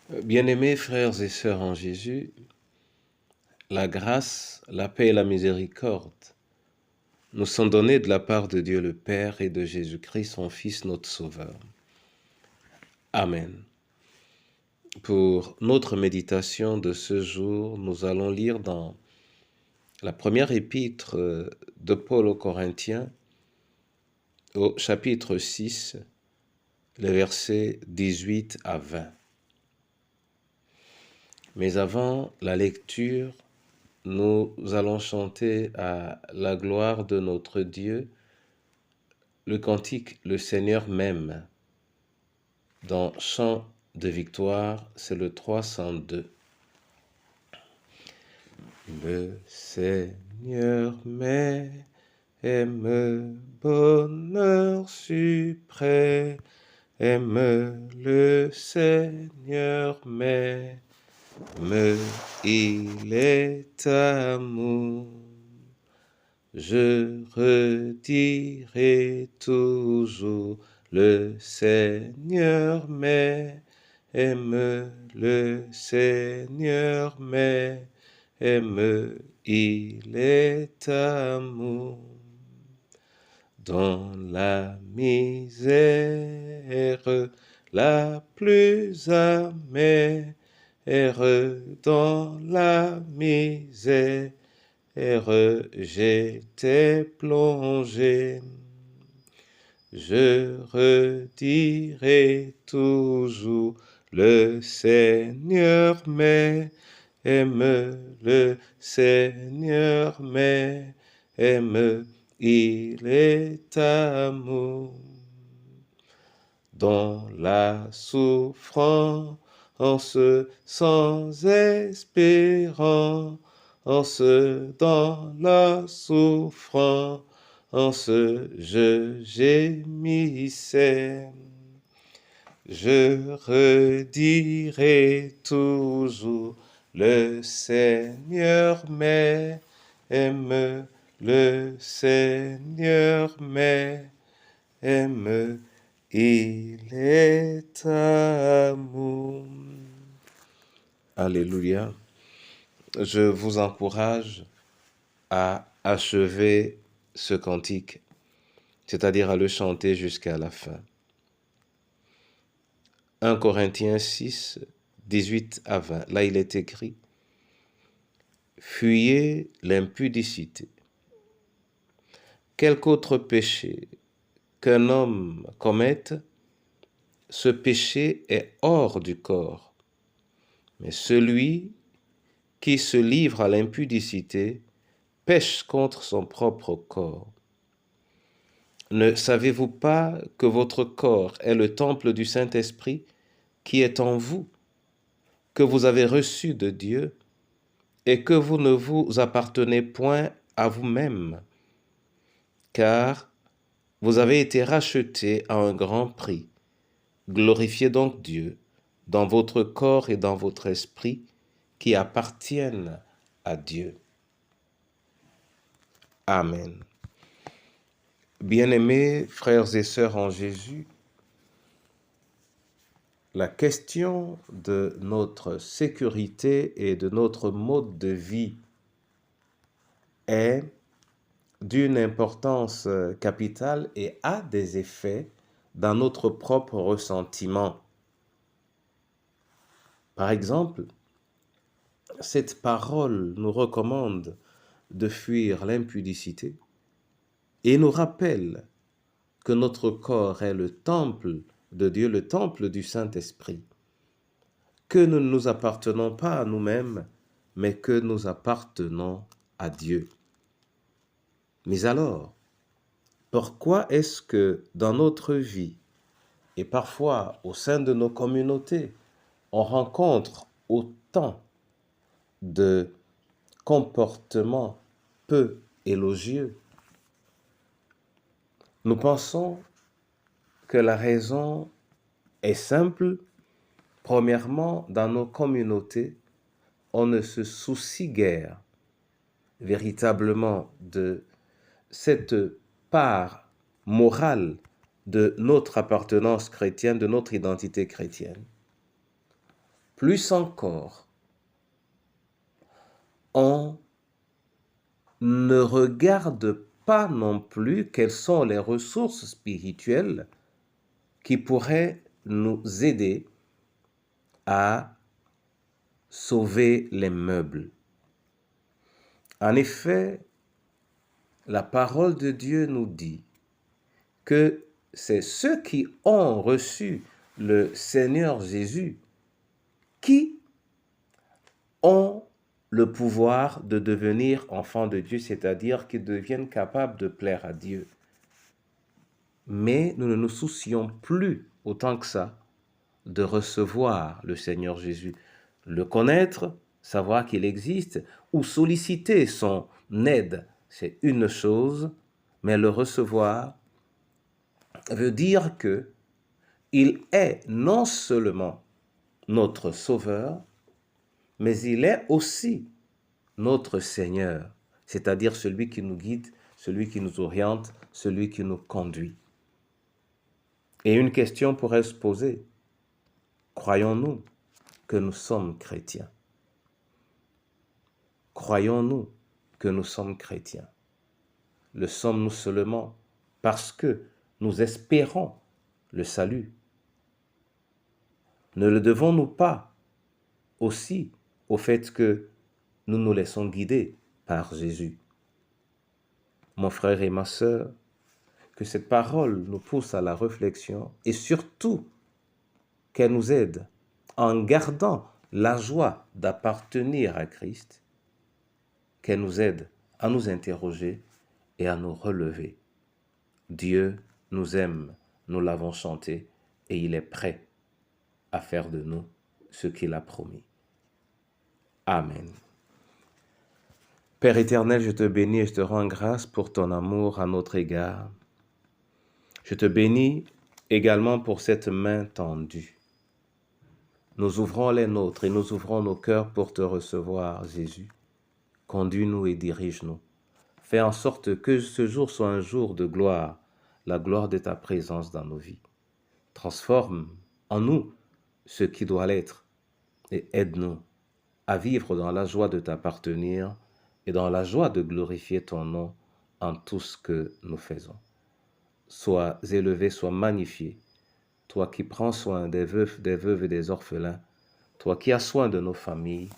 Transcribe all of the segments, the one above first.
Bien-aimés frères et sœurs en Jésus, la grâce, la paix et la miséricorde nous sont données de la part de Dieu le Père et de Jésus-Christ, son Fils, notre Sauveur. Amen. Pour notre méditation de ce jour, nous allons lire dans la première épître de Paul aux Corinthiens, au chapitre 6, les versets 18 à 20. Mais avant la lecture, nous allons chanter à la gloire de notre Dieu le cantique « Le Seigneur m'aime ». Dans Chant de victoire, c'est le 302. Le Seigneur m'aime, bonheur suprême, le Seigneur m'aime, il est amour. Je redirai toujours, le Seigneur m'aime, le Seigneur m'aime, il est amour. Dans la misère la plus amère, dans la misère, j'étais plongé. Je redirai toujours, le Seigneur m'aime, le Seigneur m'aime, il est amour. Dans la souffrance sans espérance, dans la souffrance, je gémissais. Je redirai toujours, le Seigneur m'aime, le Seigneur m'aime, il est amour. Alléluia. Je vous encourage à achever ce cantique, c'est-à-dire à le chanter jusqu'à la fin. 1 Corinthiens 6, 18 à 20. Là, il est écrit « Fuyez l'impudicité. Quelque autre péché qu'un homme commette, ce péché est hors du corps. Mais celui qui se livre à l'impudicité pêche contre son propre corps. Ne savez-vous pas que votre corps est le temple du Saint-Esprit qui est en vous, que vous avez reçu de Dieu, et que vous ne vous appartenez point à vous-même, car vous avez été rachetés à un grand prix. Glorifiez donc Dieu dans votre corps et dans votre esprit qui appartiennent à Dieu. » Amen. Bien-aimés frères et sœurs en Jésus, la question de notre sécurité et de notre mode de vie est d'une importance capitale et a des effets dans notre propre ressentiment. Par exemple, cette parole nous recommande de fuir l'impudicité et nous rappelle que notre corps est le temple de Dieu, le temple du Saint-Esprit, que nous ne nous appartenons pas à nous-mêmes, mais que nous appartenons à Dieu. Mais alors, pourquoi est-ce que dans notre vie, et parfois au sein de nos communautés, on rencontre autant de comportements peu élogieux? Nous pensons que la raison est simple. Premièrement, dans nos communautés, on ne se soucie guère véritablement de cette part morale de notre appartenance chrétienne, de notre identité chrétienne. plus encore, on ne regarde pas non plus quelles sont les ressources spirituelles qui pourraient nous aider à sauver les meubles. En effet, la parole de Dieu nous dit que c'est ceux qui ont reçu le Seigneur Jésus qui ont le pouvoir de devenir enfants de Dieu, c'est-à-dire qu'ils deviennent capables de plaire à Dieu. Mais nous ne nous soucions plus autant que ça de recevoir le Seigneur Jésus, le connaître, savoir qu'il existe, ou solliciter son aide, c'est une chose, mais le recevoir veut dire que il est non seulement notre Sauveur, mais il est aussi notre Seigneur, c'est-à-dire celui qui nous guide, celui qui nous oriente, celui qui nous conduit. Et une question pourrait se poser. Croyons-nous que nous sommes chrétiens? Croyons-nous que nous sommes chrétiens? Le sommes-nous seulement parce que nous espérons le salut? Ne le devons-nous pas aussi au fait que nous nous laissons guider par Jésus? Mon frère et ma sœur, que cette parole nous pousse à la réflexion et surtout qu'elle nous aide en gardant la joie d'appartenir à Christ, qu'elle nous aide à nous interroger et à nous relever. Dieu nous aime, nous l'avons chanté, et il est prêt à faire de nous ce qu'il a promis. Amen. Père éternel, je te bénis et je te rends grâce pour ton amour à notre égard. Je te bénis également pour cette main tendue. Nous ouvrons les nôtres et nous ouvrons nos cœurs pour te recevoir, Jésus. Conduis-nous et dirige-nous. Fais en sorte que ce jour soit un jour de gloire, la gloire de ta présence dans nos vies. Transforme en nous ce qui doit l'être et aide-nous à vivre dans la joie de t'appartenir et dans la joie de glorifier ton nom en tout ce que nous faisons. Sois élevé, sois magnifié, toi qui prends soin des veuves et des orphelins, toi qui as soin de nos familles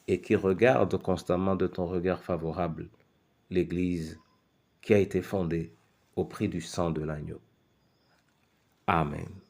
et qui regardes constamment de ton regard favorable l'Église qui a été fondée au prix du sang de l'agneau. Amen.